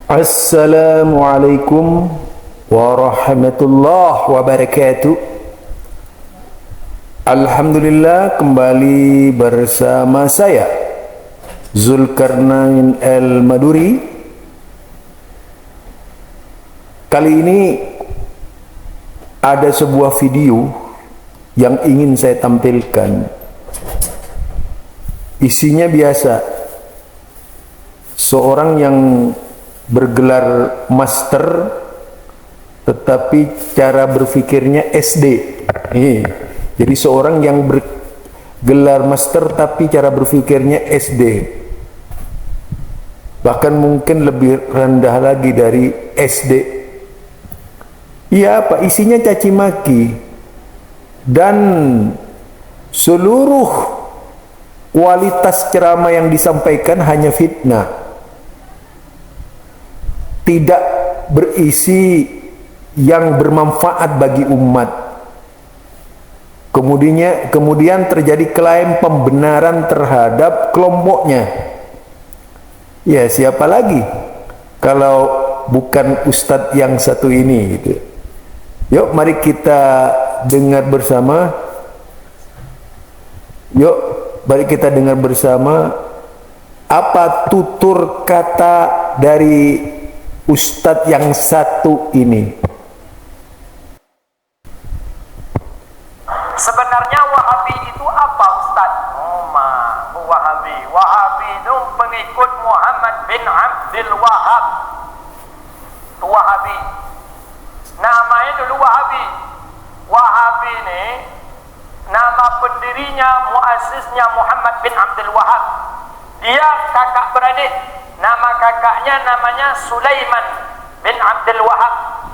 Assalamualaikum warahmatullahi wabarakatuh. Alhamdulillah, kembali bersama saya Zulkarnain Al-Maduri. Kali ini ada sebuah video yang ingin saya tampilkan. Isinya biasa, seorang yang bergelar master tetapi cara berpikirnya SD. Jadi seorang yang bergelar master tapi cara berpikirnya SD, bahkan mungkin lebih rendah lagi dari SD. Iya, apa isinya? Caci maki, dan seluruh kualitas ceramah yang disampaikan hanya fitnah, tidak berisi yang bermanfaat bagi umat. Kemudian terjadi klaim pembenaran terhadap kelompoknya. Ya, siapa lagi kalau bukan ustadz yang satu ini gitu. Yuk mari kita dengar bersama. Yuk mari kita dengar bersama apa tutur kata dari ustadz yang satu ini. Sebenarnya Wahabi itu apa, Ustaz? Wahabi itu pengikut Muhammad bin Abdul Wahab. Itu Wahabi. Namanya dulu Wahabi. Wahabi ini nama pendirinya, muasisnya Muhammad bin Abdul Wahab. Dia kakak beradik. Nama kakaknya namanya Sulaiman bin Abdul Wahab,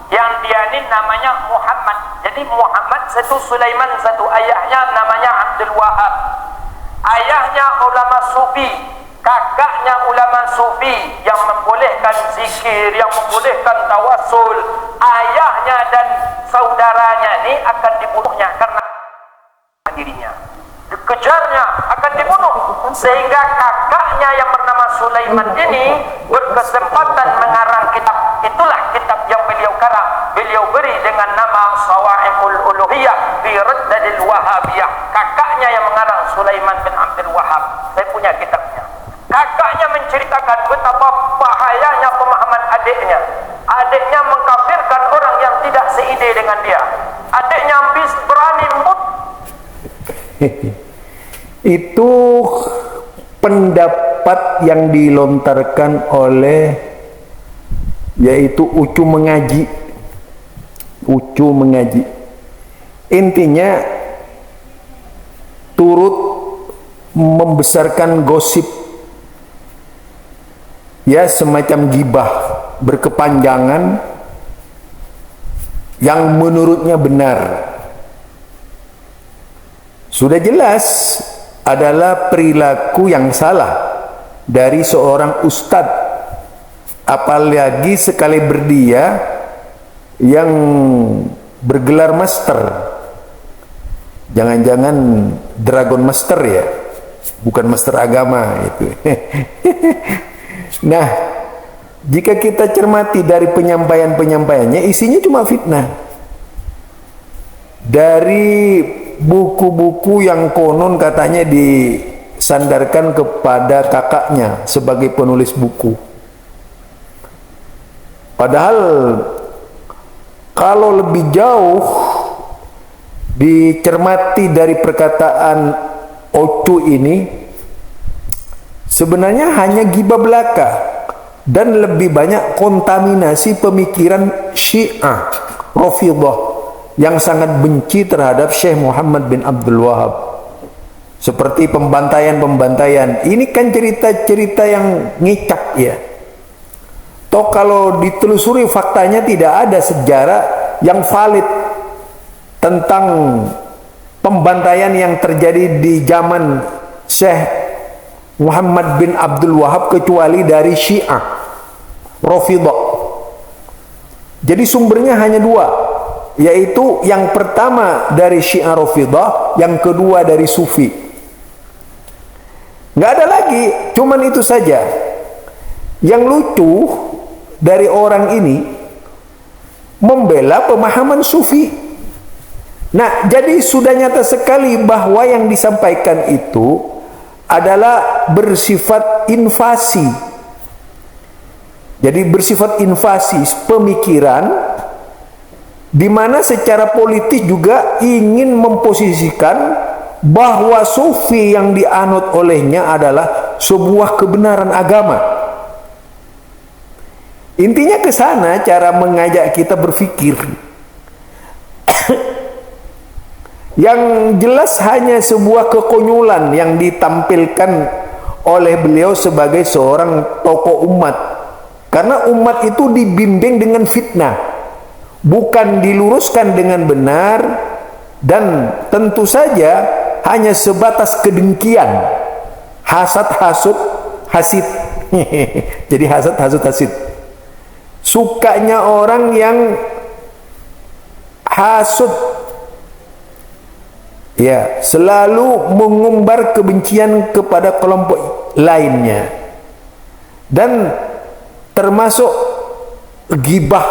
yang dia ini namanya Muhammad. Jadi Muhammad satu, Sulaiman satu. Ayahnya namanya Abdul Wahab. Ayahnya ulama sufi, kakaknya ulama sufi yang membolehkan zikir, yang membolehkan tawasul. Ayahnya dan saudaranya ini akan dibunuhnya karena dirinya, dikejarnya, akan dibunuh, sehingga kakaknya yang bernama Sulaiman ini berkesempatan mengarang kitab. Itulah kitab yang beliau karang. Beliau beri dengan nama Sawa'iqul Uluhiyah fi Raddadil Wahabiyah. Kakaknya yang mengarang, Sulaiman bin Abdul Wahab. Saya punya kitabnya. Kakaknya menceritakan betapa bahayanya pemahaman adiknya. Adiknya mengkafirkan orang yang tidak seide dengan dia. Adiknya berani Itu pendapat yang dilontarkan oleh, yaitu Ucu Mengaji. Ucu Mengaji intinya turut membesarkan gosip, ya, semacam gibah berkepanjangan yang menurutnya benar. Sudah jelas adalah perilaku yang salah dari seorang ustadz, apalagi sekali berdia yang bergelar master. Jangan-jangan Dragon Master ya, bukan master agama itu. Nah, jika kita cermati dari penyampaiannya, isinya cuma fitnah. Dari buku-buku yang konon katanya disandarkan kepada kakaknya sebagai penulis buku. Padahal kalau lebih jauh dicermati dari perkataan Ocu ini, sebenarnya hanya gibah belaka dan lebih banyak kontaminasi pemikiran Syiah Rafidhah yang sangat benci terhadap Syekh Muhammad bin Abdul Wahab. Seperti pembantaian. Ini kan cerita-cerita yang ngicak ya. Toh kalau ditelusuri faktanya tidak ada sejarah yang valid tentang pembantaian yang terjadi di zaman Syekh Muhammad bin Abdul Wahab kecuali dari Syiah Rafidhah. Jadi sumbernya hanya dua, yaitu yang pertama dari Syiah Rafidhah, yang kedua dari Sufi. Nggak ada lagi, cuman itu saja. Yang lucu, dari orang ini membela pemahaman sufi. Nah, jadi sudah nyata sekali bahwa yang disampaikan itu adalah bersifat invasi. Jadi bersifat invasi pemikiran, di mana secara politis juga ingin memposisikan bahwa sufi yang dianut olehnya adalah sebuah kebenaran agama. Intinya ke sana cara mengajak kita berpikir. Yang jelas hanya sebuah kekonyolan yang ditampilkan oleh beliau sebagai seorang tokoh umat. Karena umat itu dibimbing dengan fitnah, bukan diluruskan dengan benar, dan tentu saja hanya sebatas kedengkian, hasad, hasud, hasid. Jadi hasad, hasud, hasid. Sukanya orang yang hasud, ya, selalu mengumbar kebencian kepada kelompok lainnya, dan termasuk gibah,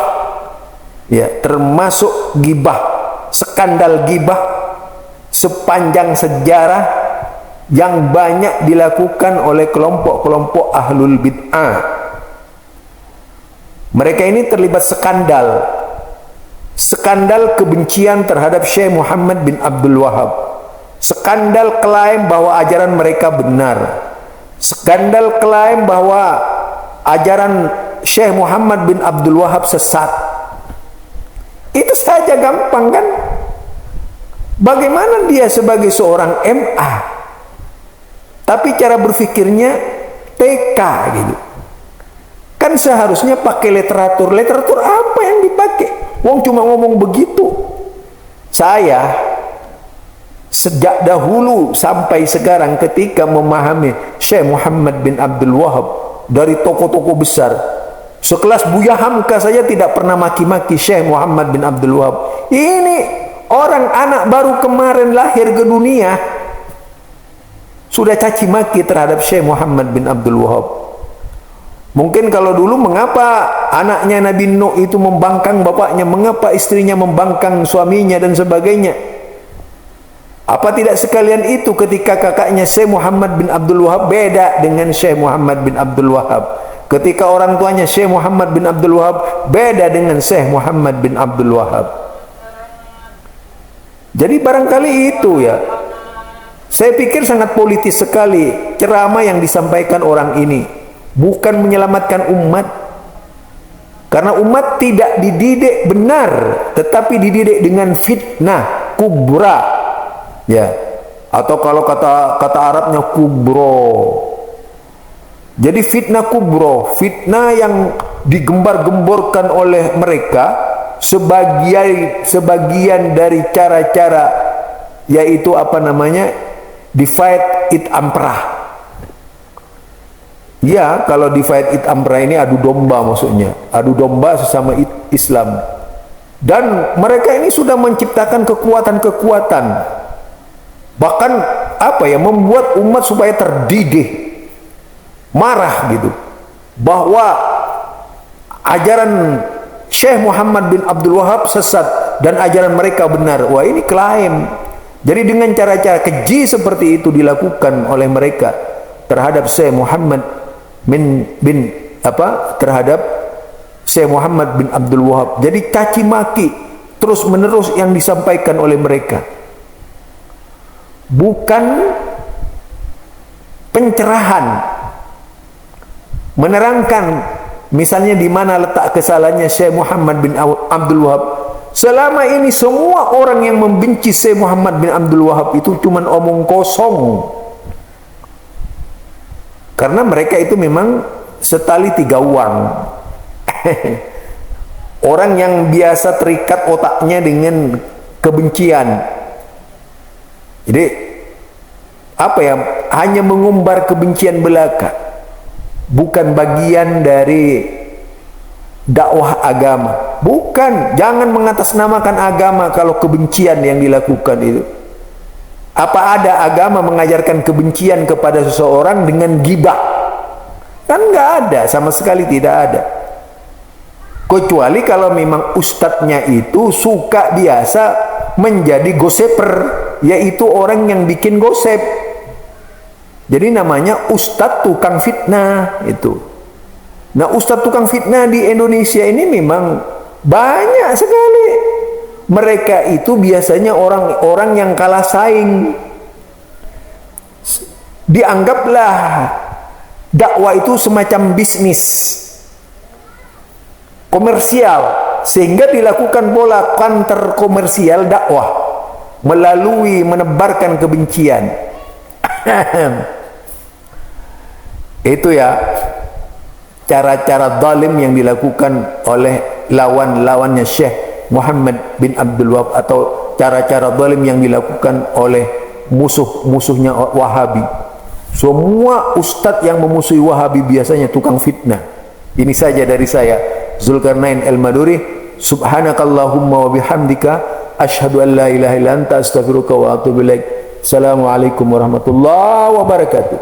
ya, termasuk gibah, skandal gibah sepanjang sejarah yang banyak dilakukan oleh kelompok-kelompok ahlul bid'ah. Mereka ini terlibat skandal kebencian terhadap Syekh Muhammad bin Abdul Wahab, skandal klaim bahwa ajaran mereka benar, skandal klaim bahwa ajaran Syekh Muhammad bin Abdul Wahab sesat. Itu saja gampang kan? Bagaimana dia sebagai seorang MA tapi cara berpikirnya TK gitu. Kan seharusnya pakai literatur apa yang dipakai? Wong cuma ngomong begitu. Saya sejak dahulu sampai sekarang ketika memahami Syekh Muhammad bin Abdul Wahab dari tokoh-tokoh besar, sekelas Buya Hamka saja tidak pernah maki-maki Syekh Muhammad bin Abdul Wahab. Ini orang anak baru kemarin lahir ke dunia sudah caci maki terhadap Syekh Muhammad bin Abdul Wahab. Mungkin kalau dulu mengapa anaknya Nabi Nuh itu membangkang bapaknya, mengapa istrinya membangkang suaminya dan sebagainya. Apa tidak sekalian itu ketika kakaknya Syekh Muhammad bin Abdul Wahab beda dengan Syekh Muhammad bin Abdul Wahab. Ketika orang tuanya Syekh Muhammad bin Abdul Wahab beda dengan Syekh Muhammad bin Abdul Wahab. Jadi barangkali itu ya. Saya pikir sangat politis sekali ceramah yang disampaikan orang ini. Bukan menyelamatkan umat, karena umat tidak dididik benar, tetapi dididik dengan fitnah kubra, ya, atau kalau kata Arabnya kubro. Jadi fitnah kubro, fitnah yang digembar-gemborkan oleh mereka sebagian dari cara-cara, yaitu apa namanya, divide it amprah. Ya, kalau divide it amra ini adu domba, maksudnya adu domba sesama Islam. Dan mereka ini sudah menciptakan kekuatan-kekuatan, bahkan apa ya, membuat umat supaya terdidih, marah gitu, bahwa ajaran Syekh Muhammad bin Abdul Wahab sesat dan ajaran mereka benar. Wah, ini klaim. Jadi dengan cara-cara keji seperti itu dilakukan oleh mereka terhadap Syekh Muhammad terhadap Syekh Muhammad bin Abdul Wahab. Jadi caci maki terus menerus yang disampaikan oleh mereka, bukan pencerahan, menerangkan misalnya di mana letak kesalahannya Syekh Muhammad bin Abdul Wahab. Selama ini semua orang yang membenci Syekh Muhammad bin Abdul Wahab itu cuma omong kosong. Karena mereka itu memang setali tiga uang. Orang yang biasa terikat otaknya dengan kebencian. Jadi apa ya, hanya mengumbar kebencian belaka, bukan bagian dari dakwah agama. Bukan, jangan mengatasnamakan agama kalau kebencian yang dilakukan itu. Apa ada agama mengajarkan kebencian kepada seseorang dengan gibah? Kan nggak ada, sama sekali tidak ada. Kecuali kalau memang ustadznya itu suka biasa menjadi goseper, yaitu orang yang bikin gosip. Jadi namanya ustadz tukang fitnah itu. Nah, ustadz tukang fitnah di Indonesia ini memang banyak sekali. Mereka itu biasanya orang-orang yang kalah saing. Dianggaplah dakwah itu semacam bisnis komersial, sehingga dilakukan pola counter komersial dakwah melalui menebarkan kebencian. Itu ya cara-cara zalim yang dilakukan oleh lawan-lawannya Syekh Muhammad bin Abdul Wahab, atau cara-cara zalim yang dilakukan oleh musuh-musuhnya Wahabi. Semua ustadz yang memusuhi Wahabi biasanya tukang fitnah. Ini saja dari saya, Zulkarnain Al-Maduri. Subhanakallahumma wa bihamdika asyhadu an la ilaha illa anta astaghfiruka wa atubu ilaik. Assalamualaikum warahmatullahi wabarakatuh.